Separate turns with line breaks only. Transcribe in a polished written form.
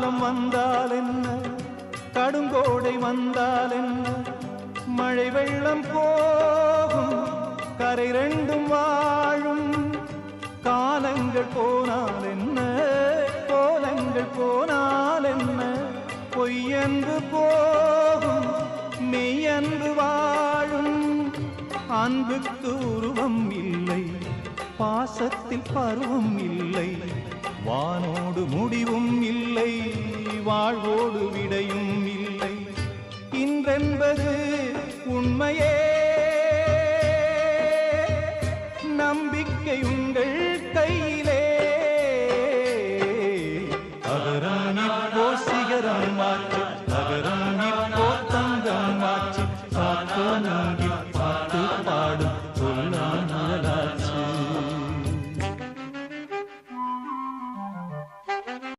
காலம் வந்தால் என்ன, கடுங்கோடை வந்தால் என்ன, மழை வெள்ளம் போகும் கரை ரெண்டும் வாழும். காலங்கள் போனால் என்ன, கோலங்கள் போனால் என்ன, பொய்யன்று போகும் மெய்யன்று வாழும். அன்புக்கு உருவம் இல்லை, பாசத்தில் பருவம் இல்லை, வானோடு முடிவும் இல்லை, வாழ்வோடு விடையும் இல்லை. இன்றென்பது உண்மையே